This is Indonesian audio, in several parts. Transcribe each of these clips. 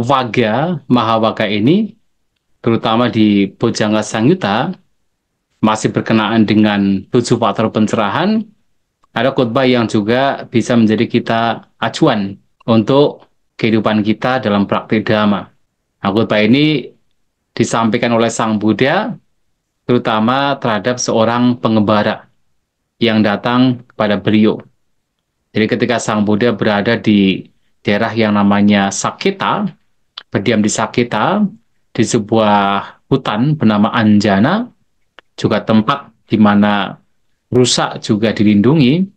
Waga, Mahawaga ini, terutama di Bojjanga Samyutta, masih berkenaan dengan 7 faktor pencerahan, ada khotbah yang juga bisa menjadi kita acuan untuk kehidupan kita dalam praktik dhamma. Nah, khotbah ini disampaikan oleh Sang Buddha, terutama terhadap seorang pengembara yang datang kepada beliau. Jadi ketika Sang Buddha berada di daerah yang namanya Saketa, berdiam di Saketa, di sebuah hutan bernama Anjana, juga tempat di mana rusa juga dilindungi.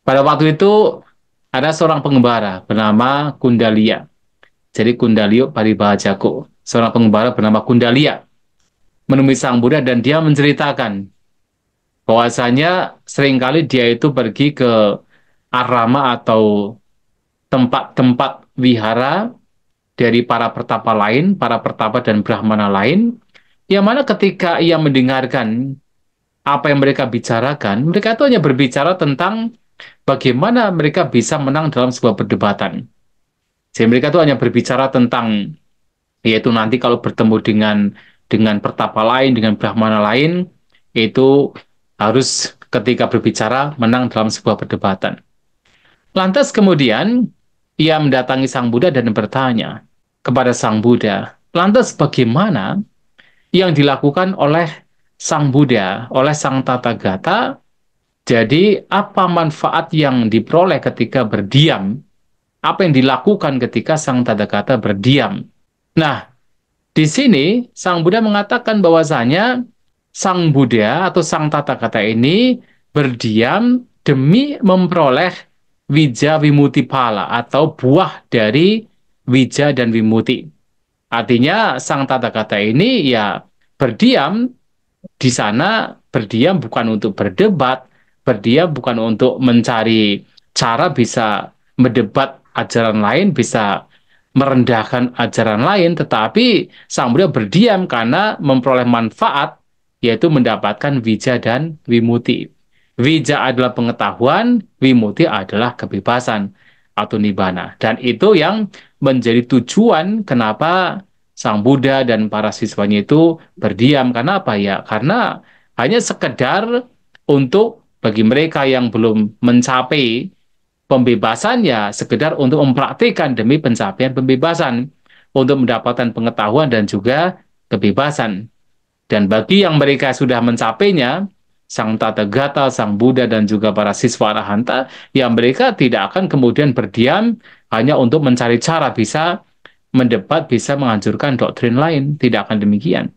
Pada waktu itu ada seorang pengembara bernama Kundalia. Jadi Kundalio Paribahajako, seorang pengembara bernama Kundalia, menemui Sang Buddha dan dia menceritakan bahwasanya seringkali dia itu pergi ke arama atau tempat-tempat wihara dari para pertapa lain, para pertapa dan brahmana lain, yang mana ketika ia mendengarkan apa yang mereka bicarakan, mereka itu hanya berbicara tentang bagaimana mereka bisa menang dalam sebuah perdebatan. Jadi mereka itu hanya berbicara tentang, yaitu nanti kalau bertemu dengan pertapa lain, dengan brahmana lain, itu harus ketika berbicara menang dalam sebuah perdebatan. Lantas kemudian ia mendatangi Sang Buddha dan bertanya kepada Sang Buddha, lantas bagaimana yang dilakukan oleh Sang Buddha, oleh Sang Tathagata? Jadi apa manfaat yang diperoleh ketika berdiam? Apa yang dilakukan ketika Sang Tathagata berdiam? Nah, di sini Sang Buddha mengatakan bahwasanya Sang Buddha atau Sang Tathagata ini berdiam demi memperoleh wija wimuti pala atau buah dari wija dan wimuti. Artinya Sang Tathagata ini ya berdiam di sana, berdiam bukan untuk berdebat, berdiam bukan untuk mencari cara bisa mendebat ajaran lain, bisa merendahkan ajaran lain, tetapi Sang Buddha berdiam karena memperoleh manfaat, yaitu mendapatkan wija dan wimuti. Wija adalah pengetahuan, wimuti adalah kebebasan atau nibbana. Dan itu yang menjadi tujuan kenapa Sang Buddha dan para siswanya itu berdiam. Karena apa ya? Karena hanya sekedar untuk bagi mereka yang belum mencapai pembebasan ya sekedar untuk mempraktikkan demi pencapaian pembebasan, untuk mendapatkan pengetahuan dan juga kebebasan. Dan bagi yang mereka sudah mencapainya, Sang Tathagata, Sang Buddha, dan juga para siswa Arahanta, ya mereka tidak akan kemudian berdiam hanya untuk mencari cara bisa mendebat, bisa menghancurkan doktrin lain. Tidak akan demikian.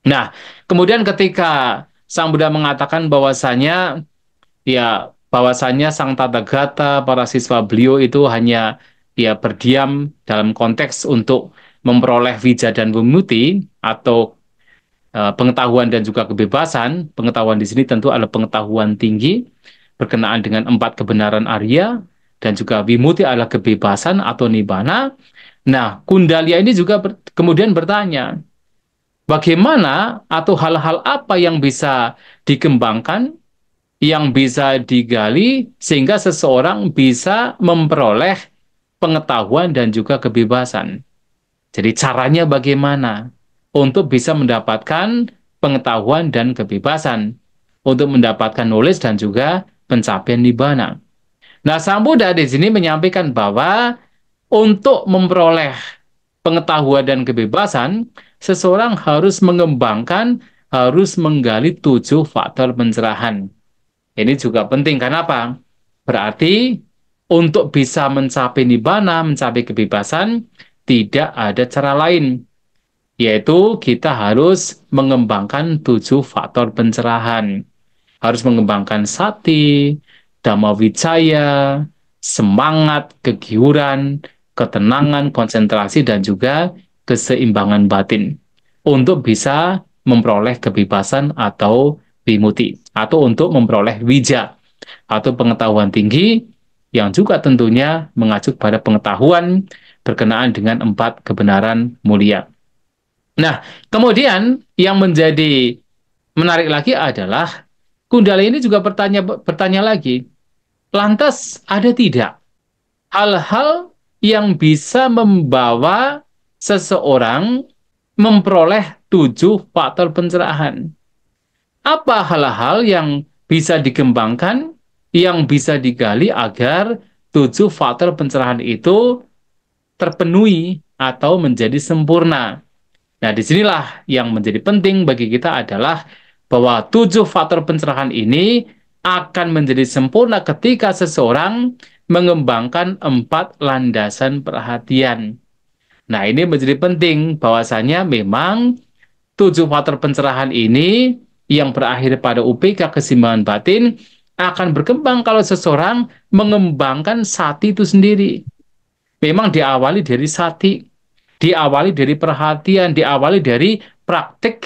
Nah, kemudian ketika Sang Buddha mengatakan bahwasanya ya bahwasanya Sang Tathagata, para siswa beliau itu hanya ya berdiam dalam konteks untuk memperoleh wija dan vimutti atau pengetahuan dan juga kebebasan. Pengetahuan di sini tentu adalah pengetahuan tinggi berkenaan dengan 4 kebenaran Arya, dan juga vimutti adalah kebebasan atau nibbana. Nah, Kundalia ini juga kemudian bertanya, bagaimana atau hal-hal apa yang bisa dikembangkan, yang bisa digali, sehingga seseorang bisa memperoleh pengetahuan dan juga kebebasan. Jadi caranya bagaimana untuk bisa mendapatkan pengetahuan dan kebebasan, untuk mendapatkan knowledge dan juga pencapaian nibbana. Nah, Sang Buddha di sini menyampaikan bahwa untuk memperoleh pengetahuan dan kebebasan, seseorang harus mengembangkan, harus menggali 7 faktor pencerahan. Ini juga penting, karena apa? Berarti untuk bisa mencapai nibbana, mencapai kebebasan, tidak ada cara lain, yaitu kita harus mengembangkan 7 faktor pencerahan. Harus mengembangkan sati, dhamma vicaya, semangat, kegiuran, ketenangan, konsentrasi, dan juga keseimbangan batin untuk bisa memperoleh kebebasan atau vimutti, atau untuk memperoleh wija atau pengetahuan tinggi, yang juga tentunya mengacu pada pengetahuan berkenaan dengan 4 kebenaran mulia. Nah, kemudian yang menjadi menarik lagi adalah Kundala ini juga bertanya lagi, lantas ada tidak hal-hal yang bisa membawa seseorang memperoleh 7 faktor pencerahan. Apa hal-hal yang bisa dikembangkan, yang bisa digali agar 7 faktor pencerahan itu terpenuhi atau menjadi sempurna? Nah, disinilah yang menjadi penting bagi kita adalah bahwa 7 faktor pencerahan ini akan menjadi sempurna ketika seseorang mengembangkan 4 landasan perhatian. Nah, ini menjadi penting bahwasanya memang 7 faktor pencerahan ini yang berakhir pada UPK keseimbangan batin akan berkembang kalau seseorang mengembangkan sati itu sendiri. Memang diawali dari sati, diawali dari perhatian, diawali dari praktik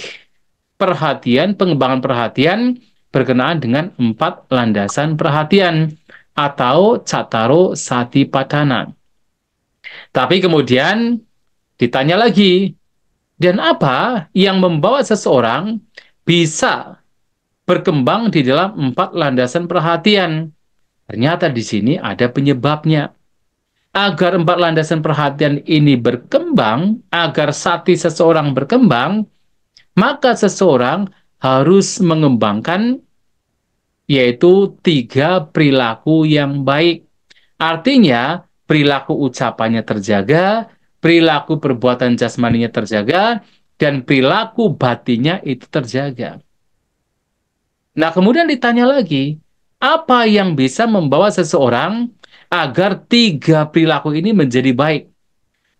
perhatian, pengembangan perhatian berkenaan dengan 4 landasan perhatian atau Cattaro Satipatthana. Tapi kemudian ditanya lagi, dan apa yang membawa seseorang bisa berkembang di dalam 4 landasan perhatian? Ternyata di sini ada penyebabnya. Agar 4 landasan perhatian ini berkembang, agar sati seseorang berkembang, maka seseorang harus mengembangkan yaitu 3 perilaku yang baik. Artinya, perilaku ucapannya terjaga, perilaku perbuatan jasmaninya terjaga, dan perilaku batinnya itu terjaga. Nah, kemudian ditanya lagi, apa yang bisa membawa seseorang agar 3 perilaku ini menjadi baik?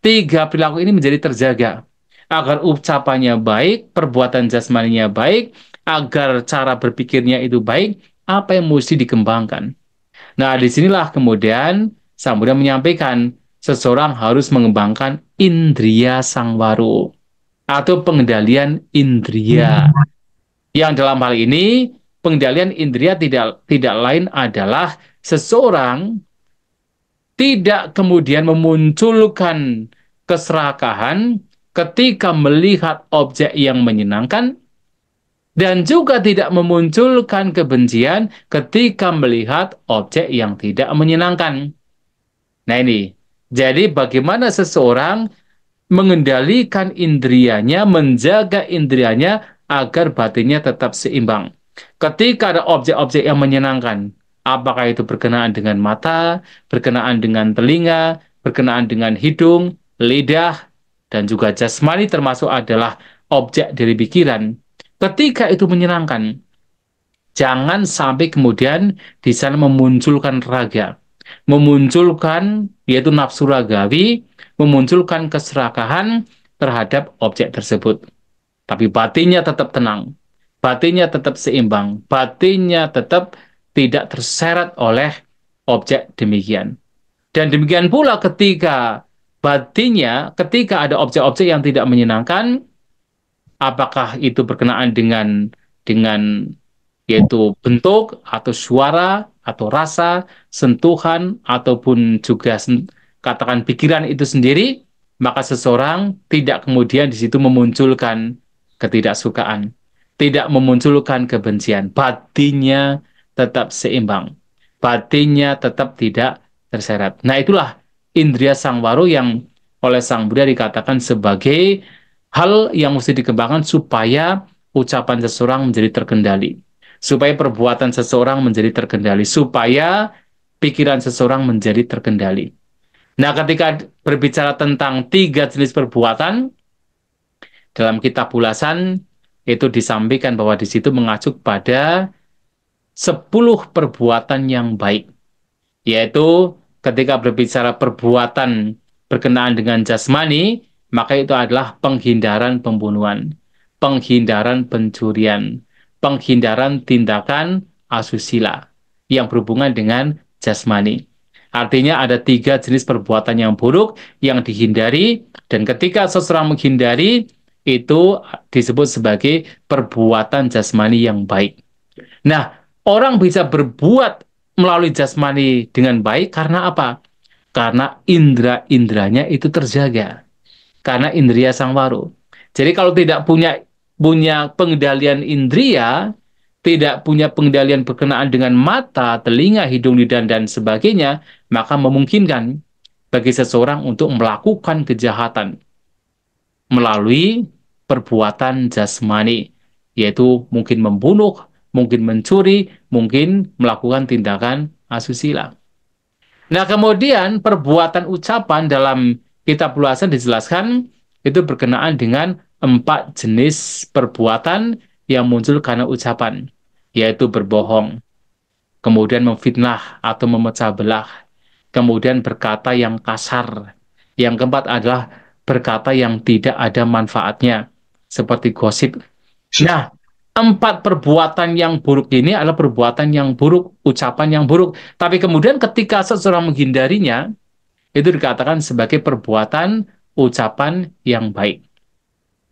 3 perilaku ini menjadi terjaga. Agar ucapannya baik, perbuatan jasmaninya baik, agar cara berpikirnya itu baik, apa yang mesti dikembangkan? Nah, disinilah kemudian Sang Buddha menyampaikan, seseorang harus mengembangkan indriya sangwaru, atau pengendalian indriya. Yang dalam hal ini, pengendalian indriya tidak lain adalah seseorang tidak kemudian memunculkan keserakahan ketika melihat objek yang menyenangkan, dan juga tidak memunculkan kebencian ketika melihat objek yang tidak menyenangkan. Nah ini, jadi bagaimana seseorang mengendalikan indrianya, menjaga indrianya agar batinnya tetap seimbang. Ketika ada objek-objek yang menyenangkan, apakah itu berkenaan dengan mata, berkenaan dengan telinga, berkenaan dengan hidung, lidah, dan juga jasmani termasuk adalah objek dari pikiran. Ketika itu menyenangkan, jangan sampai kemudian di sana memunculkan raga, memunculkan yaitu nafsu ragawi, memunculkan keserakahan terhadap objek tersebut. Tapi batinnya tetap tenang, batinnya tetap seimbang, batinnya tetap tidak terseret oleh objek demikian. Dan demikian pula ketika batinnya, ketika ada objek-objek yang tidak menyenangkan, apakah itu berkenaan dengan yaitu bentuk atau suara atau rasa, sentuhan ataupun juga katakan pikiran itu sendiri, maka seseorang tidak kemudian di situ memunculkan ketidaksukaan, tidak memunculkan kebencian, batinnya tetap seimbang, batinnya tetap tidak terseret. Nah, itulah indriya sangwaru yang oleh Sang Buddha dikatakan sebagai hal yang mesti dikembangkan supaya ucapan seseorang menjadi terkendali, supaya perbuatan seseorang menjadi terkendali, supaya pikiran seseorang menjadi terkendali. Nah, ketika berbicara tentang 3 jenis perbuatan, dalam kitab ulasan itu disampaikan bahwa di situ mengacu pada 10 perbuatan yang baik, yaitu ketika berbicara perbuatan berkenaan dengan jasmani, maka itu adalah penghindaran pembunuhan, penghindaran pencurian, penghindaran tindakan asusila yang berhubungan dengan jasmani. Artinya ada 3 jenis perbuatan yang buruk yang dihindari, dan ketika seseorang menghindari, itu disebut sebagai perbuatan jasmani yang baik. Nah, orang bisa berbuat melalui jasmani dengan baik karena apa? Karena indera-inderanya itu terjaga. Karena indriya sangwaru. Jadi kalau tidak punya pengendalian indriya, tidak punya pengendalian berkenaan dengan mata, telinga, hidung, lidah, dan sebagainya, maka memungkinkan bagi seseorang untuk melakukan kejahatan. melalui perbuatan jasmani, yaitu mungkin membunuh, mungkin mencuri, mungkin melakukan tindakan asusila. Nah, kemudian perbuatan ucapan dalam kitab ulasan dijelaskan itu berkenaan dengan 4 jenis perbuatan yang muncul karena ucapan, yaitu berbohong, kemudian memfitnah atau memecah belah, kemudian berkata yang kasar. Yang keempat adalah berkata yang tidak ada manfaatnya, seperti gosip. Nah, 4 perbuatan yang buruk ini adalah perbuatan yang buruk, ucapan yang buruk. Tapi kemudian ketika seseorang menghindarinya, itu dikatakan sebagai perbuatan ucapan yang baik.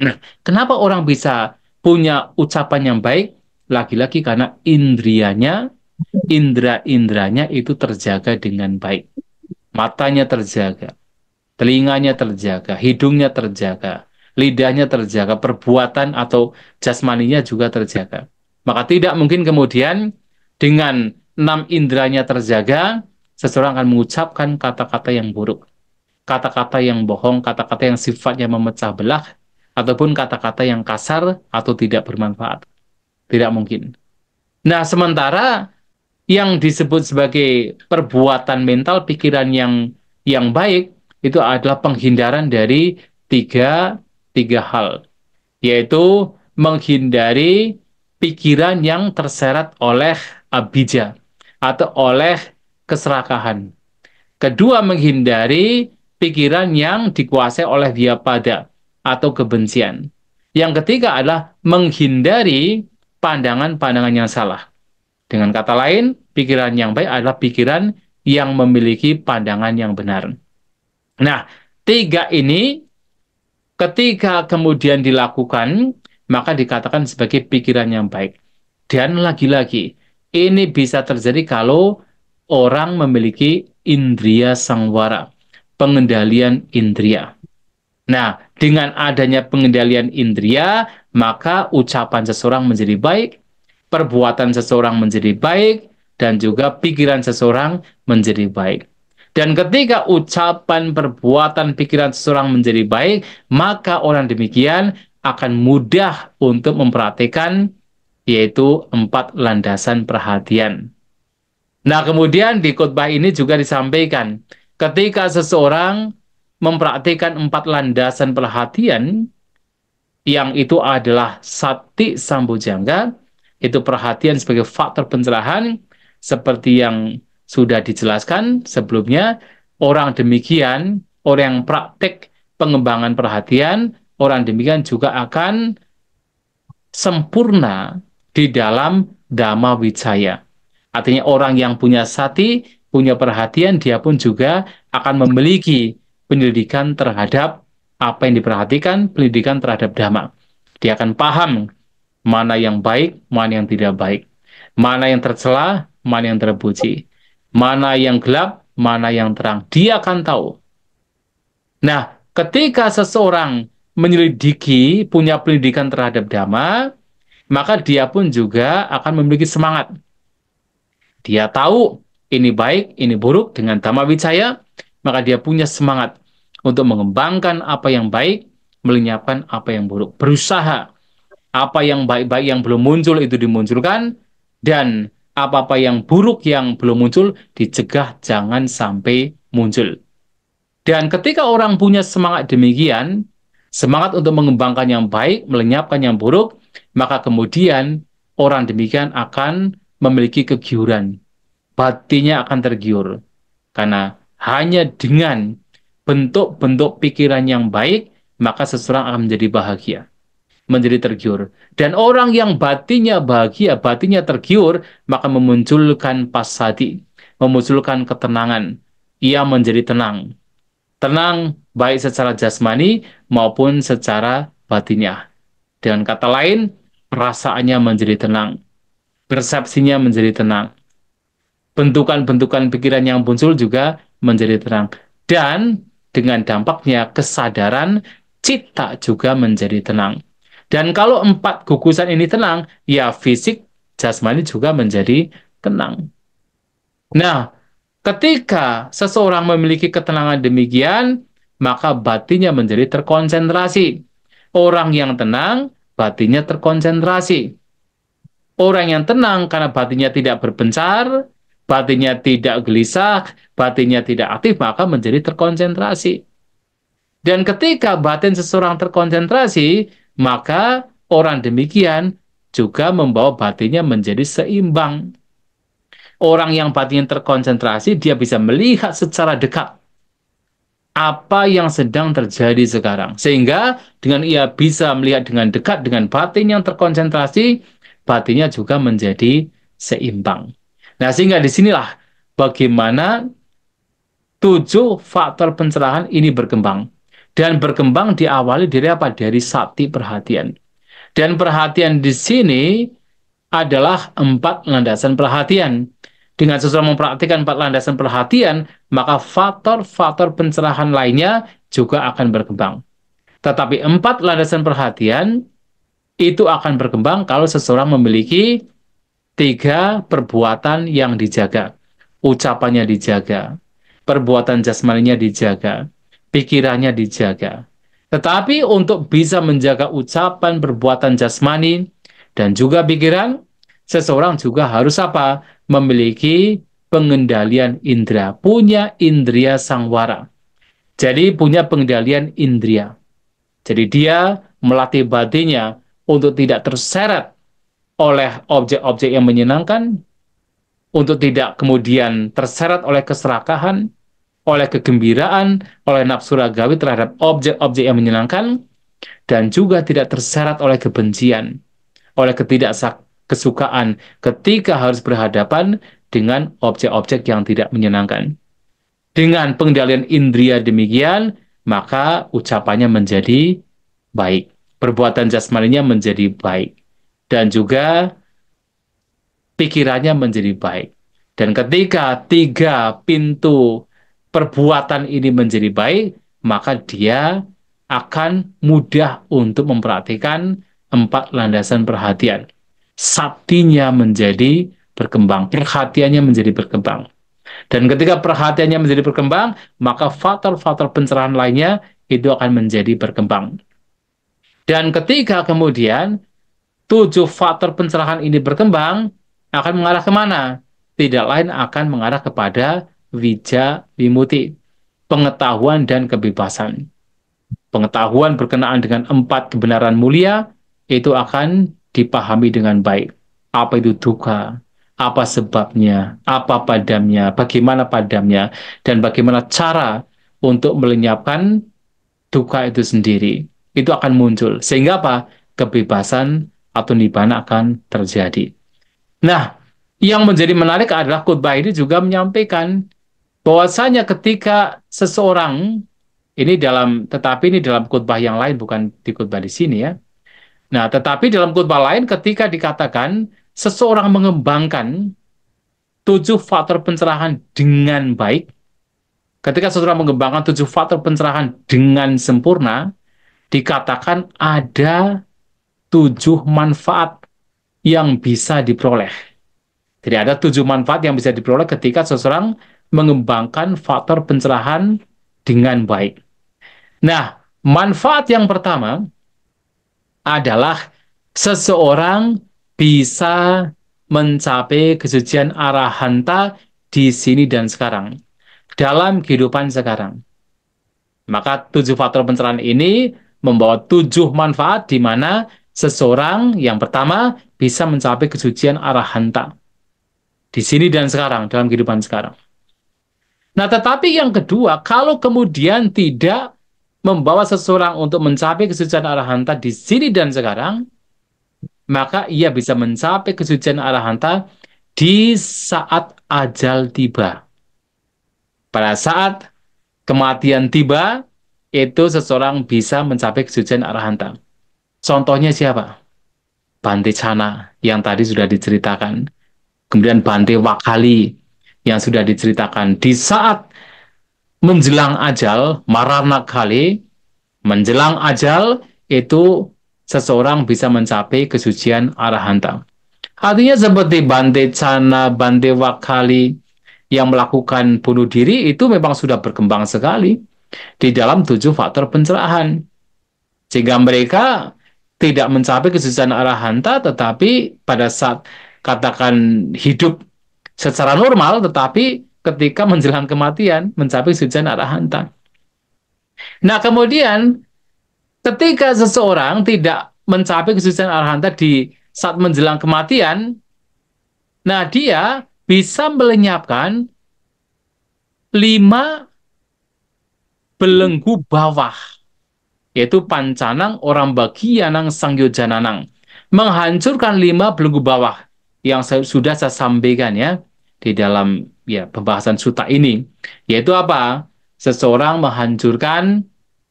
Nah, kenapa orang bisa punya ucapan yang baik? Lagi-lagi karena indra-indranya itu terjaga dengan baik. Matanya terjaga, telinganya terjaga, hidungnya terjaga, lidahnya terjaga, perbuatan atau jasmaninya juga terjaga. Maka tidak mungkin kemudian dengan 6 indranya terjaga, seseorang akan mengucapkan kata-kata yang buruk, kata-kata yang bohong, kata-kata yang sifatnya memecah belah, ataupun kata-kata yang kasar atau tidak bermanfaat. Tidak mungkin. Nah, sementara yang disebut sebagai perbuatan mental pikiran yang baik itu adalah penghindaran dari tiga tiga hal, yaitu menghindari pikiran yang terseret oleh abija atau oleh keserakahan. Kedua, menghindari pikiran yang dikuasai oleh vyapada atau kebencian. Yang ketiga adalah menghindari pandangan-pandangan yang salah. Dengan kata lain, pikiran yang baik adalah pikiran yang memiliki pandangan yang benar. Nah, 3 ini ketika kemudian dilakukan, maka dikatakan sebagai pikiran yang baik. Dan lagi-lagi, ini bisa terjadi kalau orang memiliki indria sangwara, pengendalian indria. Nah, dengan adanya pengendalian indria, maka ucapan seseorang menjadi baik, perbuatan seseorang menjadi baik, dan juga pikiran seseorang menjadi baik. Dan ketika ucapan, perbuatan, pikiran seseorang menjadi baik, maka orang demikian akan mudah untuk memperhatikan, yaitu 4 landasan perhatian. Nah, kemudian di khotbah ini juga disampaikan, ketika seseorang mempraktikkan 4 landasan perhatian, yang itu adalah sati sambojangga, itu perhatian sebagai faktor pencerahan, seperti yang sudah dijelaskan sebelumnya, orang demikian, orang yang praktek pengembangan perhatian, orang demikian juga akan sempurna di dalam Dhamma Wijaya. Artinya orang yang punya sati, punya perhatian, dia pun juga akan memiliki pendidikan terhadap apa yang diperhatikan, pendidikan terhadap Dhamma. Dia akan paham mana yang baik, mana yang tidak baik, mana yang tercela, mana yang terpuji, mana yang gelap, mana yang terang. Dia akan tahu. Nah, ketika seseorang menyelidiki, punya pendidikan terhadap Dhamma, maka dia pun juga akan memiliki semangat. Dia tahu ini baik, ini buruk dengan Dhamma Wijaya, maka dia punya semangat untuk mengembangkan apa yang baik, melenyapkan apa yang buruk. Berusaha apa yang baik-baik yang belum muncul itu dimunculkan, dan apa-apa yang buruk yang belum muncul dicegah jangan sampai muncul. Dan ketika orang punya semangat demikian, semangat untuk mengembangkan yang baik, melenyapkan yang buruk, maka kemudian orang demikian akan memiliki kegiuran. Batinnya akan tergiur. Karena hanya dengan bentuk-bentuk pikiran yang baik, maka seseorang akan menjadi bahagia, menjadi tergiur. Dan orang yang batinnya bahagia, batinnya tergiur, maka memunculkan pasadi, memunculkan ketenangan. Ia menjadi tenang. Tenang baik secara jasmani maupun secara batinnya. Dengan kata lain, perasaannya menjadi tenang, persepsinya menjadi tenang, bentukan-bentukan pikiran yang muncul juga menjadi tenang. Dan dengan dampaknya kesadaran cita juga menjadi tenang. Dan kalau 4 gugusan ini tenang, ya fisik jasmani juga menjadi tenang. Nah, ketika seseorang memiliki ketenangan demikian, maka batinnya menjadi terkonsentrasi. Orang yang tenang, batinnya terkonsentrasi. Orang yang tenang karena batinnya tidak berpencar, batinnya tidak gelisah, batinnya tidak aktif, maka menjadi terkonsentrasi. Dan ketika batin seseorang terkonsentrasi, maka orang demikian juga membawa batinnya menjadi seimbang. Orang yang batinnya terkonsentrasi, dia bisa melihat secara dekat apa yang sedang terjadi sekarang. Sehingga dengan ia bisa melihat dengan dekat dengan batin yang terkonsentrasi, batinnya juga menjadi seimbang. Nah, sehingga disinilah bagaimana 7 faktor pencerahan ini berkembang. Dan berkembang diawali dari apa? Dari sati perhatian. Dan perhatian di sini adalah 4 landasan perhatian. Dengan seseorang memperhatikan 4 landasan perhatian, maka faktor-faktor pencerahan lainnya juga akan berkembang. Tetapi 4 landasan perhatian itu akan berkembang kalau seseorang memiliki 3 perbuatan yang dijaga. Ucapannya dijaga, perbuatan jasmaninya dijaga, pikirannya dijaga. Tetapi untuk bisa menjaga ucapan, perbuatan jasmani, dan juga pikiran, seseorang juga harus apa? Memiliki pengendalian indera, punya indria sangwara. Jadi punya pengendalian indria. Jadi dia melatih batinnya untuk tidak terseret oleh objek-objek yang menyenangkan, untuk tidak kemudian terseret oleh keserakahan, oleh kegembiraan, oleh nafsu ragawi terhadap objek-objek yang menyenangkan, dan juga tidak terseret oleh kebencian, oleh ketidakkesukaan ketika harus berhadapan dengan objek-objek yang tidak menyenangkan. Dengan pengendalian indria demikian, maka ucapannya menjadi baik, perbuatan jasmaninya menjadi baik, dan juga pikirannya menjadi baik. Dan ketika 3 pintu perbuatan ini menjadi baik, maka dia akan mudah untuk memperhatikan 4 landasan perhatian. Saktinya menjadi berkembang, perhatiannya menjadi berkembang. Dan ketika perhatiannya menjadi berkembang, maka faktor-faktor pencerahan lainnya itu akan menjadi berkembang. Dan ketika kemudian 7 faktor pencerahan ini berkembang, akan mengarah kemana? Tidak lain akan mengarah kepada wija wimuti, pengetahuan dan kebebasan. Pengetahuan berkenaan dengan 4 kebenaran mulia itu akan dipahami dengan baik. Apa itu duka? Apa sebabnya? Apa padamnya? Bagaimana padamnya? Dan bagaimana cara untuk melenyapkan duka itu sendiri? Itu akan muncul. Sehingga apa? Kebebasan atau nibbana akan terjadi. Nah, yang menjadi menarik adalah khotbah ini juga menyampaikan bahwasanya ketika seseorang tetapi ini dalam khotbah yang lain, bukan di khotbah di sini ya. Nah, tetapi dalam khotbah lain ketika dikatakan seseorang mengembangkan 7 faktor pencerahan dengan baik, ketika seseorang mengembangkan 7 faktor pencerahan dengan sempurna, dikatakan ada 7 manfaat yang bisa diperoleh. Jadi ada 7 manfaat yang bisa diperoleh ketika seseorang mengembangkan faktor pencerahan dengan baik. Nah, manfaat yang pertama adalah seseorang bisa mencapai kesucian arahanta di sini dan sekarang, dalam kehidupan sekarang. Maka 7 faktor pencerahan ini membawa 7 manfaat di mana seseorang yang pertama bisa mencapai kesucian arahanta di sini dan sekarang, dalam kehidupan sekarang. Nah, tetapi yang kedua, kalau kemudian tidak membawa seseorang untuk mencapai kesucian arahanta di sini dan sekarang, maka ia bisa mencapai kesucian arahanta di saat ajal tiba. Pada saat kematian tiba, itu seseorang bisa mencapai kesucian arahanta. Contohnya siapa? Bante Chana yang tadi sudah diceritakan. Kemudian Bante Wakali yang sudah diceritakan. Di saat menjelang ajal, marana kali, menjelang ajal, itu seseorang bisa mencapai kesucian arahanta. Artinya seperti Bante Chana, Bante Wakali yang melakukan bunuh diri itu memang sudah berkembang sekali di dalam 7 faktor pencerahan. Sehingga mereka tidak mencapai kesucian arahanta, tetapi pada saat katakan hidup secara normal, tetapi ketika menjelang kematian mencapai kesucian arahanta. Nah, kemudian ketika seseorang tidak mencapai kesucian arahanta di saat menjelang kematian, nah dia bisa melenyapkan 5 belenggu bawah, yaitu pancanang, orang bagianang, sangyojananang. Menghancurkan 5 belenggu bawah yang sudah saya sampaikan ya di dalam ya pembahasan suta ini. Yaitu apa? Seseorang menghancurkan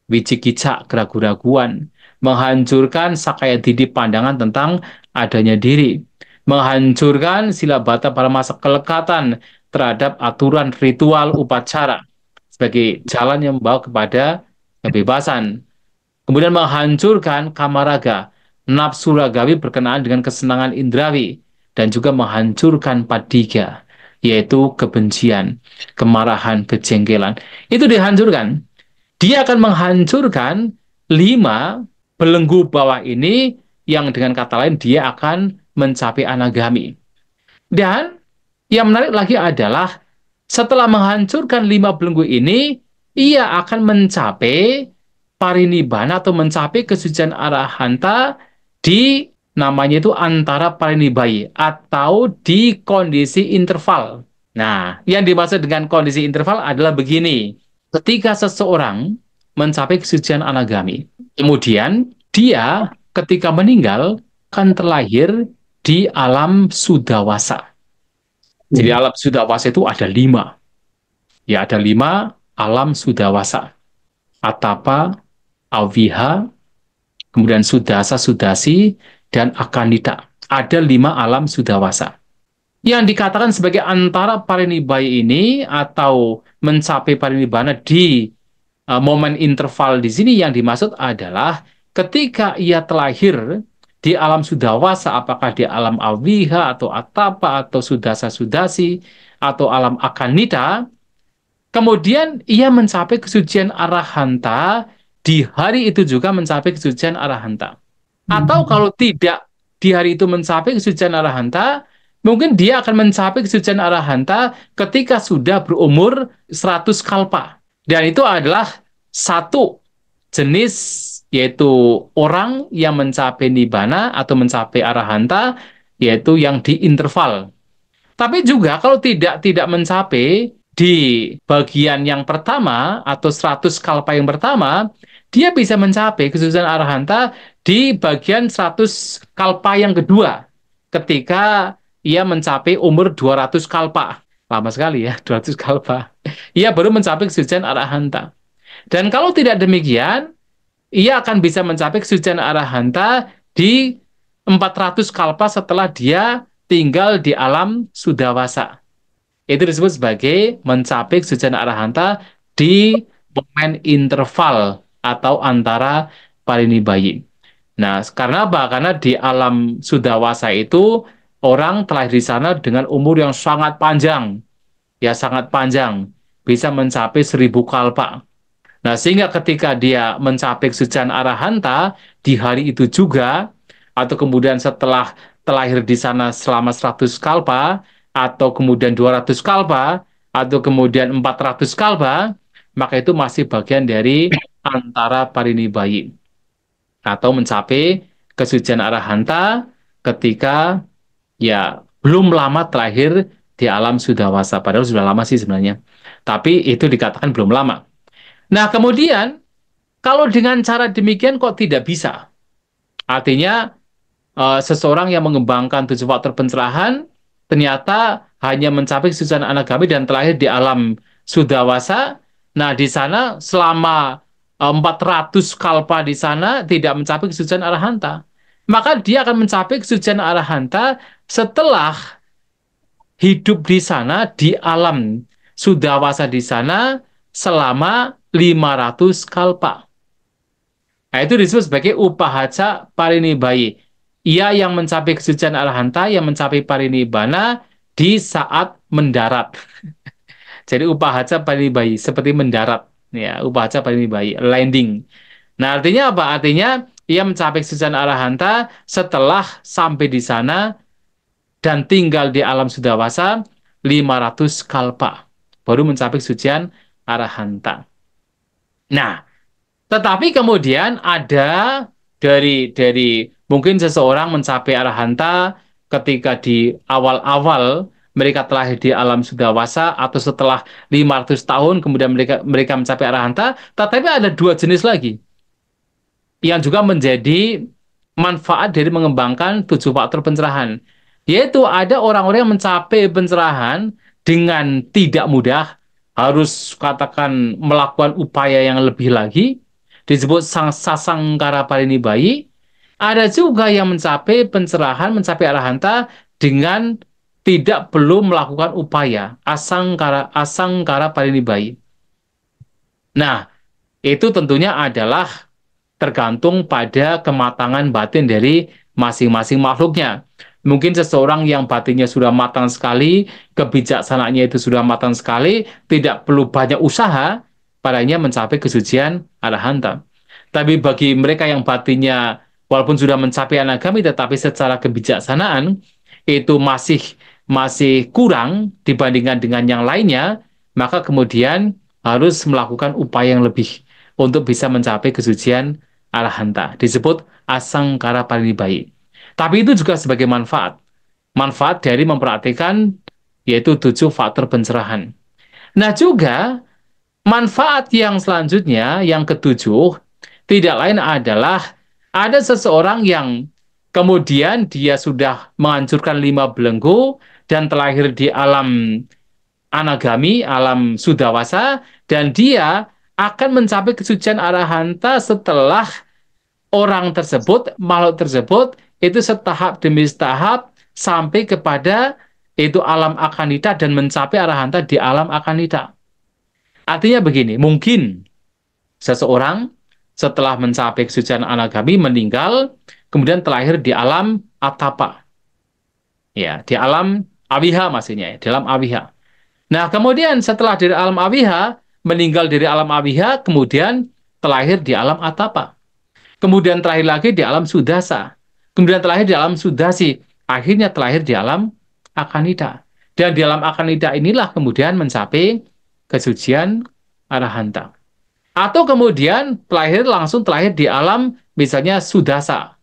wicikicak, keraguan-raguan, menghancurkan sakaya didi pandangan tentang adanya diri, menghancurkan sila bata para masa kelekatan terhadap aturan ritual upacara sebagai jalan yang membawa kepada kebebasan. Kemudian menghancurkan kamaraga, nafsu ragawi berkenaan dengan kesenangan indrawi, dan juga menghancurkan padiga, yaitu kebencian, kemarahan, kejengkelan. Itu dihancurkan. Dia akan menghancurkan 5 belenggu bawah ini yang dengan kata lain dia akan mencapai anagami. Dan yang menarik lagi adalah setelah menghancurkan 5 belenggu ini, ia akan mencapai parinibbana atau mencapai kesucian arahanta di namanya itu antara parinibai atau di kondisi interval. Nah, yang dimaksud dengan kondisi interval adalah begini. Ketika seseorang mencapai kesucian anagami, kemudian dia ketika meninggal kan terlahir di alam sudawasa. Jadi alam sudawasa itu ada 5. Ya, ada 5 alam sudawasa. Atapa, awiha, kemudian sudasa, sudasi, dan akanita. Ada 5 alam sudawasa. Yang dikatakan sebagai antara parinibai ini atau mencapai parinibbana di momen interval di sini yang dimaksud adalah ketika ia terlahir di alam sudawasa, apakah di alam awiha atau atapa atau sudasa sudasi atau alam akanita, kemudian ia mencapai kesucian arahanta di hari itu juga mencapai kesucian arahanta. Atau kalau tidak di hari itu mencapai kesucian arahanta, mungkin dia akan mencapai kesucian arahanta ketika sudah berumur 100 kalpa. Dan itu adalah satu jenis, yaitu orang yang mencapai nibbana atau mencapai arahanta, yaitu yang di interval. Tapi juga kalau tidak mencapai di bagian yang pertama atau 100 kalpa yang pertama, dia bisa mencapai kesucian arahanta di bagian 100 kalpa yang kedua ketika ia mencapai umur 200 kalpa. Lama sekali ya, 200 kalpa. Ia baru mencapai kesucian arahanta. Dan kalau tidak demikian, ia akan bisa mencapai kesucian arahanta di 400 kalpa setelah dia tinggal di alam sudawasa. Itu disebut sebagai mencapai kesucian arahanta di momen interval atau antara parinibai. Nah, karena apa? Karena di alam sudawasa itu orang telah di sana dengan umur yang sangat panjang, ya sangat panjang, bisa mencapai 1000 kalpa. Nah, sehingga ketika dia mencapai kesucian arahanta di hari itu juga, atau kemudian setelah terlahir di sana selama 100 kalpa, atau kemudian 200 kalpa, atau kemudian 400 kalpa, maka itu masih bagian dari antara parinibai, atau mencapai kesucian arahanta ketika ya belum lama terlahir di alam sudawasa. Padahal sudah lama sih sebenarnya. Tapi itu dikatakan belum lama. Nah, kemudian kalau dengan cara demikian kok tidak bisa? Artinya seseorang yang mengembangkan 7 faktor pencerahan ternyata hanya mencapai kesucian anagami dan terlahir di alam sudawasa. Nah, di sana selama 400 kalpa di sana tidak mencapai kesucian arahanta. Maka dia akan mencapai kesucian arahanta setelah hidup di sana di alam sudawasa di sana selama 500 kalpa. Nah, itu disebut sebagai upahaca parinibai. Ia yang mencapai kesucian arahanta, yang mencapai parinibbana di saat mendarat. Jadi upahaca parinibai, seperti mendarat. Ya, upahaca parinibai, landing. Nah, artinya apa? Artinya ia mencapai kesucian arahanta setelah sampai di sana dan tinggal di alam sudawasa 500 kalpa. Baru mencapai kesucian arahanta. Nah, tetapi kemudian ada dari mungkin seseorang mencapai arahanta ketika di awal-awal mereka telah di alam sudawasa atau setelah 500 tahun kemudian mereka mereka mencapai arahanta, tetapi ada dua jenis lagi yang juga menjadi manfaat dari mengembangkan 7 faktor pencerahan. Yaitu ada orang-orang yang mencapai pencerahan dengan tidak mudah, harus katakan melakukan upaya yang lebih lagi, disebut sang sasangkara parinibayi. Ada juga yang mencapai pencerahan, mencapai arahanta dengan tidak perlu melakukan upaya, asangkara parinibayi. Nah, itu tentunya adalah tergantung pada kematangan batin dari masing-masing makhluknya. Mungkin seseorang yang batinnya sudah matang sekali, kebijaksanaannya itu sudah matang sekali, tidak perlu banyak usaha, padanya mencapai kesucian arahanta. Tapi bagi mereka yang batinnya walaupun sudah mencapai anagami, tetapi secara kebijaksanaan itu masih masih kurang dibandingkan dengan yang lainnya, maka kemudian harus melakukan upaya yang lebih untuk bisa mencapai kesucian arahanta. Disebut asangkara parinibayi. Tapi itu juga sebagai manfaat. Manfaat dari memperhatikan yaitu 7 faktor pencerahan. Nah juga manfaat yang selanjutnya, yang ketujuh, tidak lain adalah ada seseorang yang kemudian dia sudah menghancurkan 5 belenggu dan terlahir di alam anagami, alam sudawasa, dan dia akan mencapai kesucian arahanta setelah orang tersebut, makhluk tersebut, itu setahap demi setahap sampai kepada itu alam akanita dan mencapai arahanta di alam akanita. Artinya begini, mungkin seseorang setelah mencapai kesucian anagami meninggal, kemudian terlahir di alam atapa. Ya, di alam awiha maksudnya, ya, di alam awiha. Nah, kemudian setelah dari alam awiha, meninggal dari alam awiha, kemudian terlahir di alam atapa. Kemudian terakhir lagi di alam sudasa. Kemudian terakhir di alam sudasi. Akhirnya terlahir di alam akanida. Dan di alam akanida inilah kemudian mencapai kesucian arahanta. Atau kemudian langsung terlahir di alam misalnya sudasa.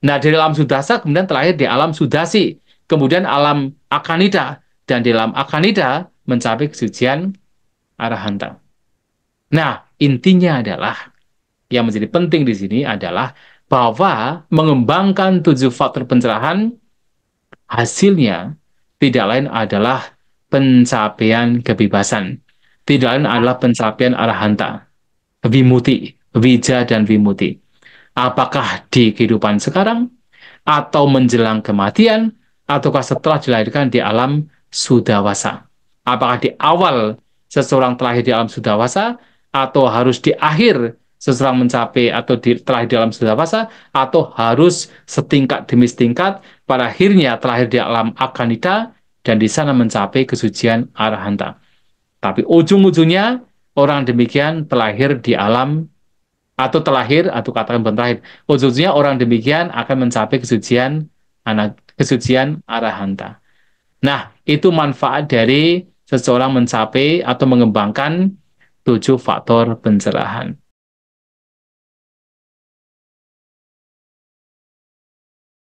Nah, dari alam sudasa kemudian terlahir di alam sudasi. Kemudian alam akanida. Dan di alam akanida mencapai kesucian arahanta. Nah, intinya adalah yang menjadi penting di sini adalah bahwa mengembangkan 7 faktor pencerahan hasilnya tidak lain adalah pencapaian kebebasan. Tidak lain adalah pencapaian arahanta, vimuti, wija dan vimuti. Apakah di kehidupan sekarang, atau menjelang kematian, ataukah setelah dilahirkan di alam sudawasa. Apakah di awal seseorang terlahir di alam sudawasa, atau harus di akhir seseorang mencapai atau terlahir di alam sudawasa, atau harus setingkat demi setingkat, pada akhirnya terlahir di alam akanita, dan di sana mencapai kesucian arahanta. Tapi ujung-ujungnya, orang demikian terlahir di alam atau terlahir atau katakan bukan terakhir, ujungnya orang demikian akan mencapai kesucian arahanta. Nah, itu manfaat dari seseorang mencapai atau mengembangkan 7 faktor pencerahan.